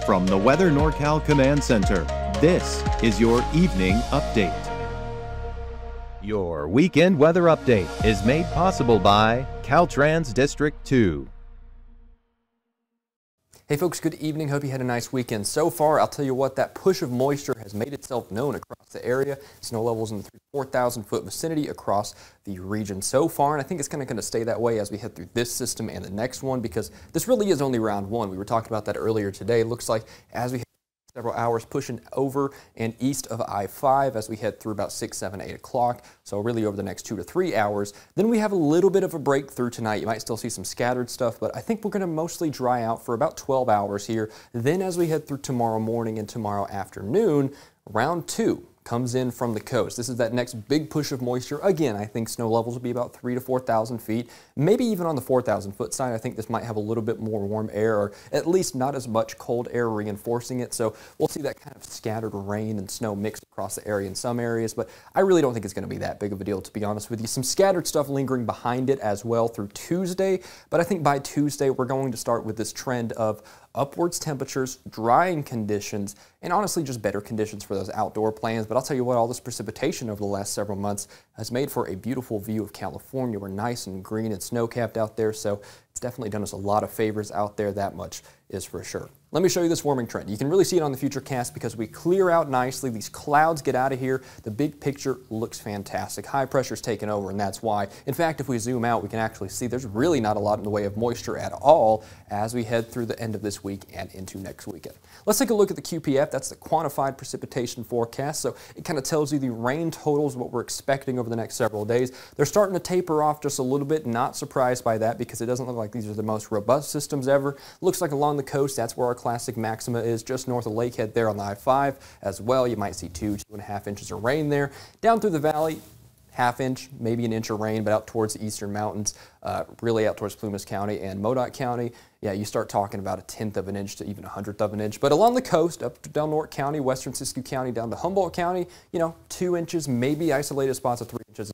From the Weather NorCal Command Center, this is your Evening Update. Your weekend weather update is made possible by Caltrans District 2. Hey folks, good evening. Hope you had a nice weekend so far. I'll tell you what, that push of moisture has made itself known across the area. Snow levels in the 4,000 foot vicinity across the region so far, and I think it's going to stay that way as we head through this system and the next one, because this really is only round one. We were talking about that earlier today. It looks like as we several hours pushing over and east of I-5 as we head through about 6, 7, 8 o'clock. So really over the next 2 to 3 hours. Then we have a little bit of a breakthrough tonight. You might still see some scattered stuff, but I think we're going to mostly dry out for about 12 hours here. Then as we head through tomorrow morning and tomorrow afternoon, round 2 comes in from the coast. This is that next big push of moisture. Again, I think snow levels will be about 3,000 to 4,000 feet. Maybe even on the 4,000 foot side, I think this might have a little bit more warm air, or at least not as much cold air reinforcing it. So we'll see that kind of scattered rain and snow mixed across the area in some areas, but I really don't think it's going to be that big of a deal, to be honest with you. Some scattered stuff lingering behind it as well through Tuesday, but I think by Tuesday we're going to start with this trend of upwards temperatures, drying conditions, and honestly just better conditions for those outdoor plans. But I'll tell you what, all this precipitation over the last several months has made for a beautiful view of California. We're nice and green and snow-capped out there, so it's definitely done us a lot of favors out there, that much is for sure. Let me show you this warming trend. You can really see it on the future cast because we clear out nicely. These clouds get out of here. The big picture looks fantastic. High pressure's taken over, and that's why. In fact, if we zoom out, we can actually see there's really not a lot in the way of moisture at all as we head through the end of this week and into next weekend. Let's take a look at the QPF. That's the quantified precipitation forecast. So it kind of tells you the rain totals, what we're expecting over the next several days. They're starting to taper off just a little bit. Not surprised by that because it doesn't look like these are the most robust systems ever. Looks like along the coast, that's where our classic maxima is, just north of Lakehead there on the I-5 as well. You might see 2.5 inches of rain there. Down through the valley, ½ inch, maybe an inch of rain, but out towards the eastern mountains, really out towards Plumas County and Modoc County, yeah, you start talking about 1/10 of an inch to even 1/100 of an inch. But along the coast, up to Del Norte County, western Siskiyou County, down to Humboldt County, 2 inches, maybe isolated spots of 3 inches.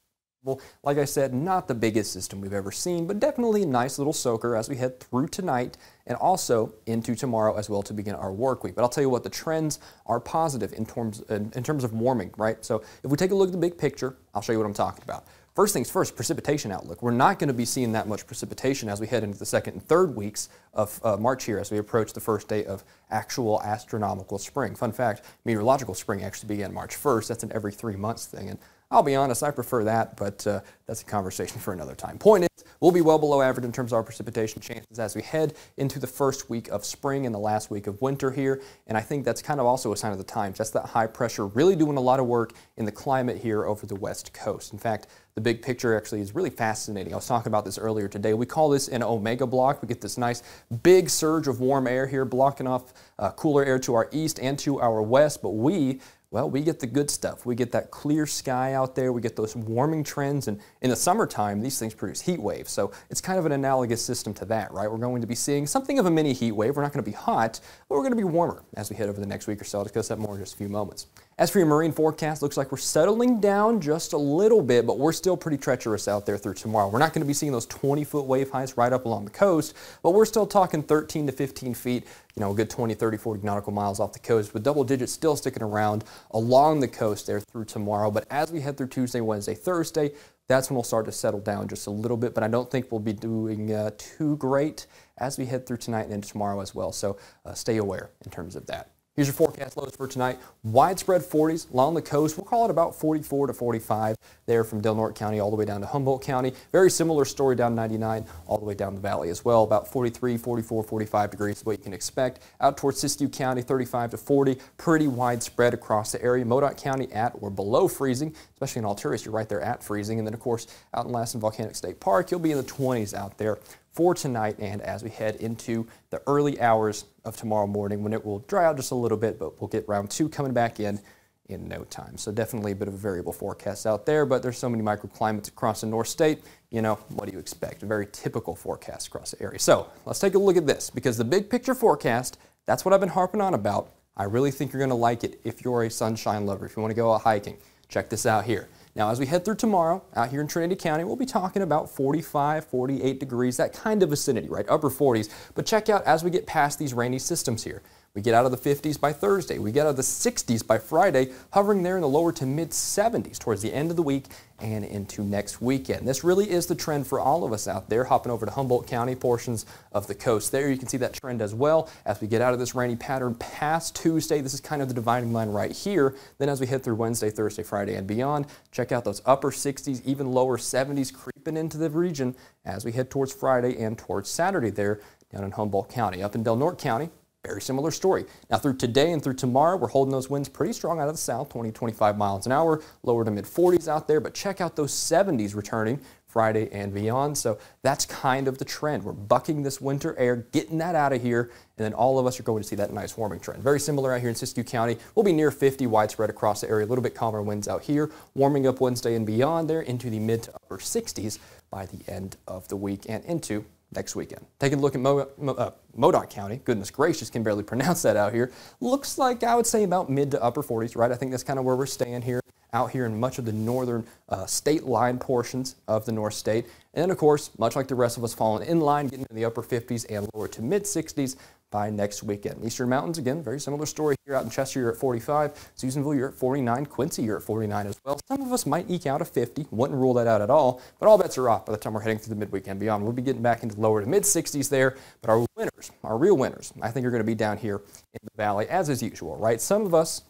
Like I said, not the biggest system we've ever seen, but definitely a nice little soaker as we head through tonight and also into tomorrow as well to begin our work week. But I'll tell you what, the trends are positive in terms of warming, right? So if we take a look at the big picture, I'll show you what I'm talking about. First things first, precipitation outlook. We're not going to be seeing that much precipitation as we head into the second and third weeks of March here as we approach the first day of actual astronomical spring. Fun fact, meteorological spring actually began March 1st. That's an every 3 months thing. And I'll be honest, I prefer that, but that's a conversation for another time. Point is, we'll be well below average in terms of our precipitation chances as we head into the first week of spring and the last week of winter here, and I think that's kind of also a sign of the times. That's that high pressure really doing a lot of work in the climate here over the west coast. In fact, the big picture actually is really fascinating. I was talking about this earlier today. We call this an omega block. We get this nice big surge of warm air here blocking off cooler air to our east and to our west, but we get the good stuff. We get that clear sky out there. We get those warming trends. And in the summertime, these things produce heat waves. So it's kind of an analogous system to that, right? We're going to be seeing something of a mini heat wave. We're not going to be hot, but we're going to be warmer as we head over the next week or so. I'll discuss that more in just a few moments. As for your marine forecast, looks like we're settling down just a little bit, but we're still pretty treacherous out there through tomorrow. We're not going to be seeing those 20-foot wave heights right up along the coast, but we're still talking 13 to 15 feet, a good 20, 30, 40 nautical miles off the coast, with double digits still sticking around along the coast there through tomorrow. But as we head through Tuesday, Wednesday, Thursday, that's when we'll start to settle down just a little bit, but I don't think we'll be doing too great as we head through tonight and into tomorrow as well. So stay aware in terms of that. Here's your forecast lows for tonight. Widespread 40s along the coast. We'll call it about 44 to 45 there from Del Norte County all the way down to Humboldt County. Very similar story down 99 all the way down the valley as well. About 43, 44, 45 degrees is what you can expect. Out towards Siskiyou County, 35 to 40. Pretty widespread across the area. Modoc County at or below freezing, especially in Alturas, you're right there at freezing. And then, of course, out in Lassen Volcanic State Park, you'll be in the 20s out there for tonight and as we head into the early hours of tomorrow morning when it will dry out just a little bit, but we'll get round 2 coming back in no time. So definitely a bit of a variable forecast out there, but there's so many microclimates across the North State, what do you expect? A very typical forecast across the area. So let's take a look at this because the big picture forecast, that's what I've been harping on about. I really think you're going to like it if you're a sunshine lover, if you want to go out hiking. Check this out here. Now, as we head through tomorrow, out here in Trinity County, we'll be talking about 45, 48 degrees, that kind of vicinity, right? Upper 40s. But check out as we get past these rainy systems here. We get out of the 50s by Thursday. We get out of the 60s by Friday, hovering there in the lower to mid 70s towards the end of the week and into next weekend. This really is the trend for all of us out there. Hopping over to Humboldt County, portions of the coast there, you can see that trend as well as we get out of this rainy pattern past Tuesday. This is kind of the dividing line right here. Then as we head through Wednesday, Thursday, Friday, and beyond, check out those upper 60s, even lower 70s creeping into the region as we head towards Friday and towards Saturday there down in Humboldt County. Up in Del Norte County, very similar story. Now through today and through tomorrow, we're holding those winds pretty strong out of the south, 20, 25 miles an hour, lower to mid 40s out there, but check out those 70s returning Friday and beyond. So that's kind of the trend. We're bucking this winter air, getting that out of here, and then all of us are going to see that nice warming trend. Very similar out here in Siskiyou County. We'll be near 50 widespread across the area, a little bit calmer winds out here, warming up Wednesday and beyond there into the mid to upper 60s by the end of the week and into next weekend. Taking a look at Modoc County, goodness gracious, can barely pronounce that out here. Looks like I would say about mid to upper 40s, right? I think that's kind of where we're staying here, out here in much of the northern state line portions of the North State. And then of course, much like the rest of us, falling in line, getting in the upper 50s and lower to mid 60s by next weekend. Eastern Mountains, again, very similar story here. Out in Chester, you're at 45. Susanville, you're at 49. Quincy, you're at 49 as well. Some of us might eke out a 50. Wouldn't rule that out at all, but all bets are off by the time we're heading through the midweek and beyond. We'll be getting back into lower to mid 60s there, but our winners, our real winners, I think are going to be down here in the valley as is usual, right? Some of us,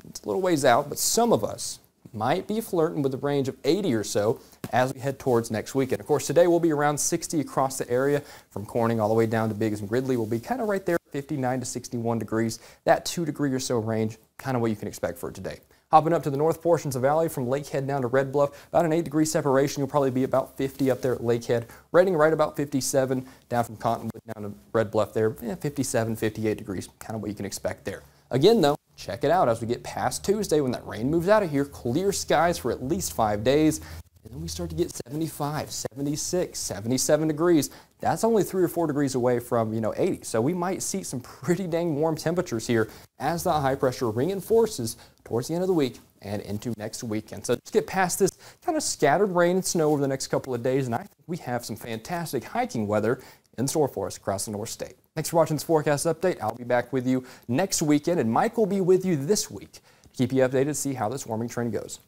it's a little ways out, but some of us might be flirting with a range of 80 or so as we head towards next weekend. Of course, today we'll be around 60 across the area from Corning all the way down to Biggs and Gridley. We'll be kind of right there, 59 to 61 degrees. That 2 degree or so range, kind of what you can expect for today. Hopping up to the north portions of the valley from Lakehead down to Red Bluff, about an 8-degree separation. You'll probably be about 50 up there at Lakehead. Rating right about 57 down from Cottonwood down to Red Bluff there, 57, 58 degrees, kind of what you can expect there. Again, though, check it out as we get past Tuesday when that rain moves out of here. Clear skies for at least 5 days. And then we start to get 75, 76, 77 degrees. That's only 3 or 4 degrees away from, 80. So we might see some pretty dang warm temperatures here as the high pressure reinforces towards the end of the week and into next weekend. So just get past this kind of scattered rain and snow over the next couple of days, and I think we have some fantastic hiking weather in store for us across the North State. Thanks for watching this forecast update. I'll be back with you next weekend, and Mike will be with you this week to keep you updated, see how this warming trend goes.